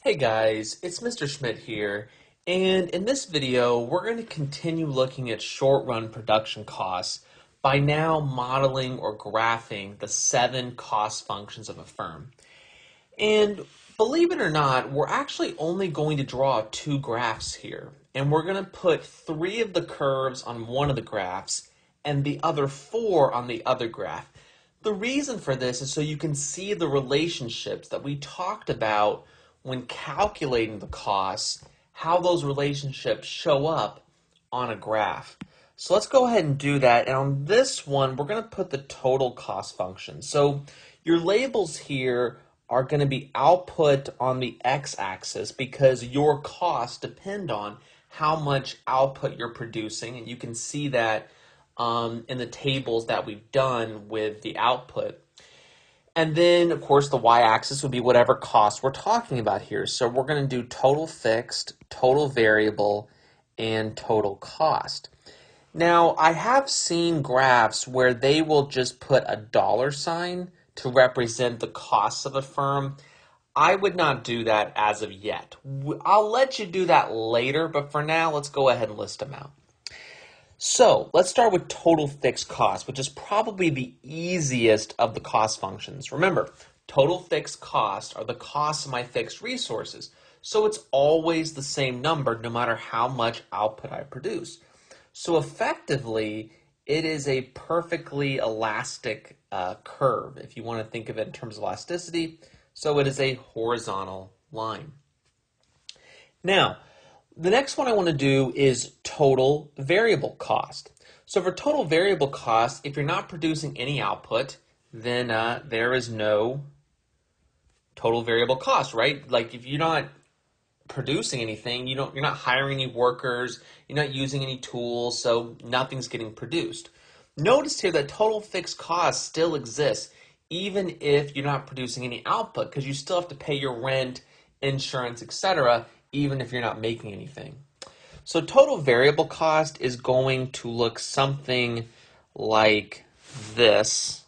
Hey guys, it's Mr. Schmidt here, and in this video we're going to continue looking at short-run production costs by now modeling or graphing the 7 cost functions of a firm. And believe it or not, we're actually only going to draw 2 graphs here, and we're going to put 3 of the curves on one of the graphs and the other 4 on the other graph. The reason for this is so you can see the relationships that we talked about when calculating the costs, how those relationships show up on a graph. So let's go ahead and do that. And on this one, we're going to put the total cost function. So your labels here are going to be output on the x-axis because your costs depend on how much output you're producing. And you can see that in the tables that we've done with the output. And then, of course, the y-axis would be whatever cost we're talking about here. So we're going to do total fixed, total variable, and total cost. Now, I have seen graphs where they will just put a dollar sign to represent the costs of a firm. I would not do that as of yet. I'll let you do that later, but for now, let's go ahead and list them out. So let's start with total fixed cost, which is probably the easiest of the cost functions. Remember, total fixed costs are the costs of my fixed resources. So it's always the same number no matter how much output I produce. So effectively, it is a perfectly elastic curve, if you want to think of it in terms of elasticity. So it is a horizontal line. Now, the next one I want to do is total variable cost. So for total variable cost, if you're not producing any output, then there is no total variable cost, right? Like if you're not producing anything, you're not hiring any workers, you're not using any tools, so nothing's getting produced. Notice here that total fixed cost still exists even if you're not producing any output because you still have to pay your rent, insurance, etc., even if you're not making anything. So total variable cost is going to look something like this,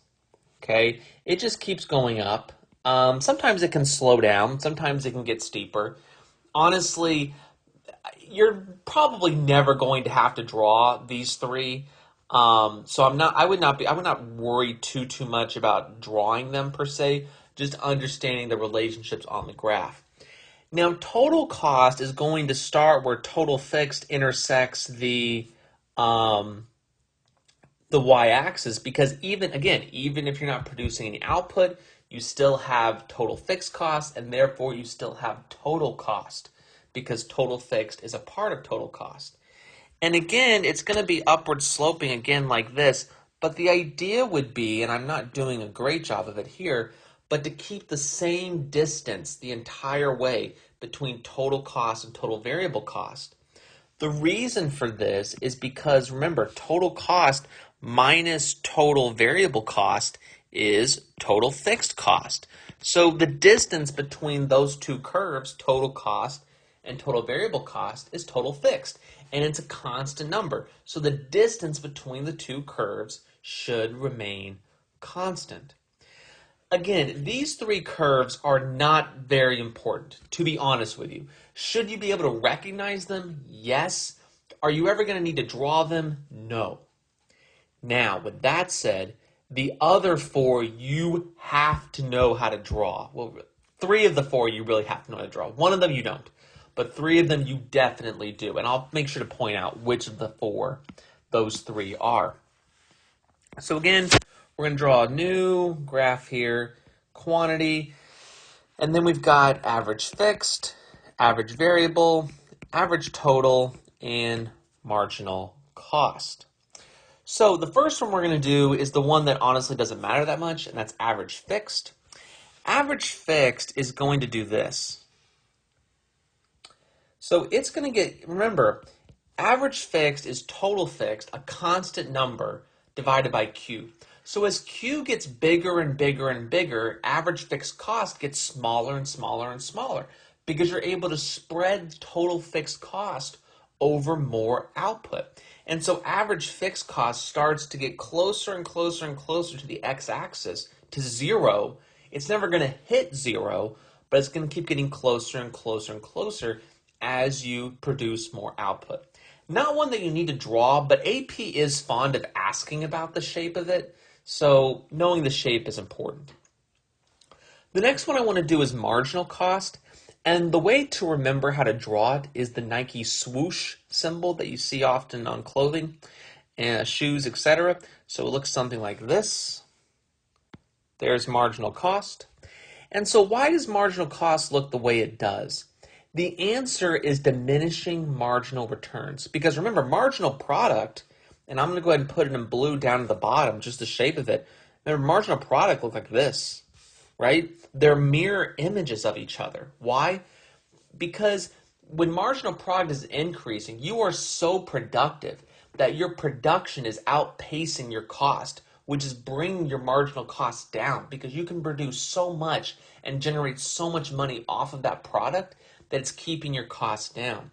okay? It just keeps going up. Sometimes it can slow down. Sometimes it can get steeper. Honestly, you're probably never going to have to draw these 3. So I would not worry too much about drawing them per se, just understanding the relationships on the graph. Now, total cost is going to start where total fixed intersects the y-axis because even if you're not producing any output, you still have total fixed cost and therefore you still have total cost because total fixed is a part of total cost. And again, it's going to be upward sloping again like this, but the idea would be, and I'm not doing a great job of it here, but to keep the same distance the entire way between total cost and total variable cost. The reason for this is because, remember, total cost minus total variable cost is total fixed cost. So the distance between those 2 curves, total cost and total variable cost, is total fixed. And it's a constant number. So the distance between the 2 curves should remain constant. Again, these 3 curves are not very important, to be honest with you. Should you be able to recognize them? Yes. Are you ever going to need to draw them? No. Now, with that said, the other 4 you have to know how to draw. Well, 3 of the 4 you really have to know how to draw. 1 of them you don't, but 3 of them you definitely do. And I'll make sure to point out which of the 4 those 3 are. So again, we're going to draw a new graph here, quantity, and then we've got average fixed, average variable, average total, and marginal cost. So the first one we're going to do is the one that honestly doesn't matter that much, and that's average fixed. Average fixed is going to do this. So it's going to get, remember, average fixed is total fixed, a constant number, divided by Q. So as Q gets bigger and bigger and bigger, average fixed cost gets smaller and smaller and smaller because you're able to spread total fixed cost over more output. And so average fixed cost starts to get closer and closer and closer to the x-axis, to 0. It's never going to hit 0, but it's going to keep getting closer and closer and closer as you produce more output. Not one that you need to draw, but AP is fond of asking about the shape of it, so knowing the shape is important. The next one I want to do is marginal cost, and the way to remember how to draw it is the Nike swoosh symbol that you see often on clothing, shoes, etc. So it looks something like this. There's marginal cost. And so why does marginal cost look the way it does? The answer is diminishing marginal returns. Because remember, marginal product, and I'm going to go ahead and put it in blue down at the bottom, just the shape of it. Remember, marginal product look like this, right? They're mirror images of each other. Why? Because when marginal product is increasing, you are so productive that your production is outpacing your cost, which is bringing your marginal costs down because you can produce so much and generate so much money off of that product that it's keeping your costs down.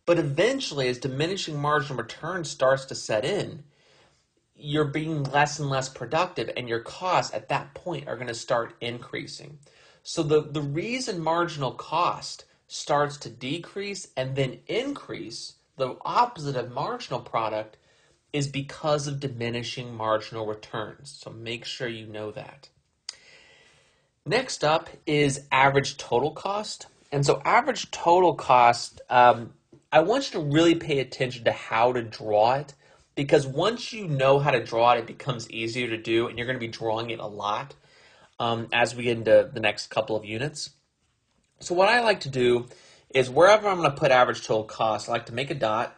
But eventually, as diminishing marginal return starts to set in, you're being less and less productive, and your costs at that point are going to start increasing. So the reason marginal cost starts to decrease and then increase, the opposite of marginal product, is because of diminishing marginal returns. So make sure you know that. Next up is average total cost. And so average total cost, I want you to really pay attention to how to draw it, because once you know how to draw it, it becomes easier to do, and you're going to be drawing it a lot as we get into the next couple of units. So what I like to do is wherever I'm going to put average total cost, I like to make a dot,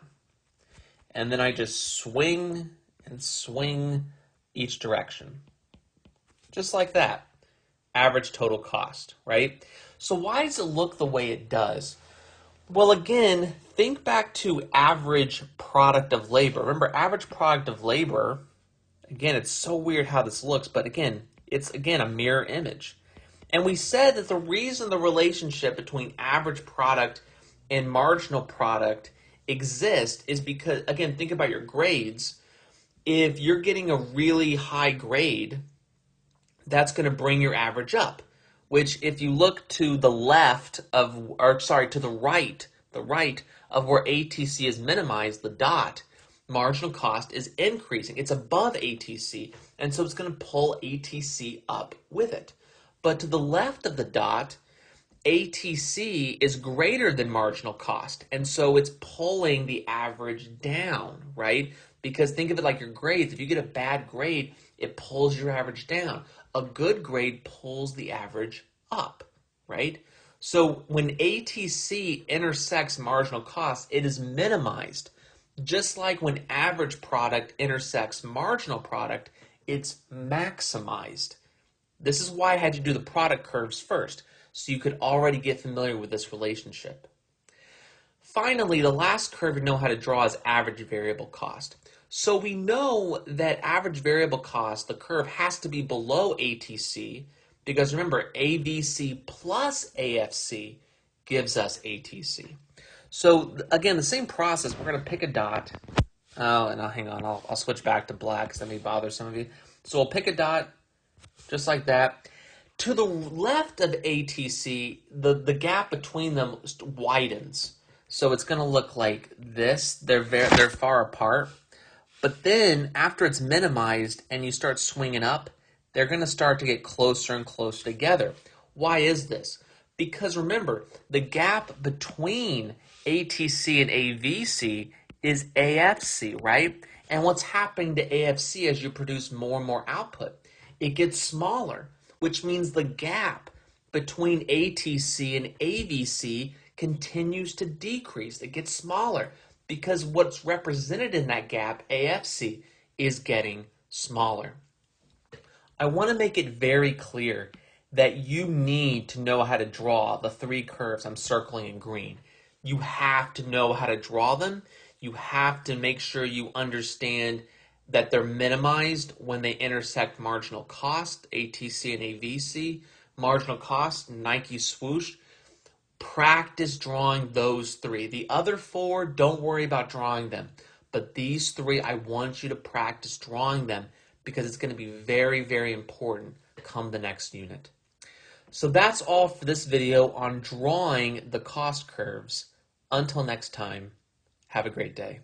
and then I just swing and swing each direction. Just like that. Average total cost, right? So why does it look the way it does? Well, again, think back to average product of labor. Remember, average product of labor, again, it's so weird how this looks, but again, it's a mirror image. And we said that the reason the relationship between average product and marginal product exists is because, again, think about your grades. If you're getting a really high grade, that's going to bring your average up, which if you look to the left of, or sorry, to the right of where ATC is minimized, the dot, marginal cost is increasing. It's above ATC, and so it's going to pull ATC up with it. But to the left of the dot, ATC is greater than marginal cost, and so it's pulling the average down, right? Because think of it like your grades. If you get a bad grade, it pulls your average down. A good grade pulls the average up, right? So when ATC intersects marginal cost, it is minimized. Just like when average product intersects marginal product, it's maximized. This is why I had you do the product curves first, so you could already get familiar with this relationship. Finally, the last curve you know how to draw is average variable cost. So we know that average variable cost, the curve has to be below ATC, because remember, AVC plus AFC gives us ATC. So again, the same process, we're going to pick a dot. Oh, and hang on, I'll switch back to black because that may bother some of you. So we'll pick a dot just like that. To the left of ATC, the gap between them widens. So it's going to look like this. They're far apart. But then after it's minimized and you start swinging up, they're going to start to get closer and closer together. Why is this? Because remember, the gap between ATC and AVC is AFC, right? And what's happening to AFC as you produce more and more output? It gets smaller, which means the gap between ATC and AVC continues to decrease. It gets smaller because what's represented in that gap, AFC, is getting smaller. I want to make it very clear that you need to know how to draw the three curves I'm circling in green. You have to know how to draw them. You have to make sure you understand that they're minimized when they intersect marginal cost, ATC and AVC, marginal cost, Nike swoosh. Practice drawing those three. The other four, don't worry about drawing them. But these three, I want you to practice drawing them because it's going to be very, very important come the next unit. So that's all for this video on drawing the cost curves. Until next time, have a great day.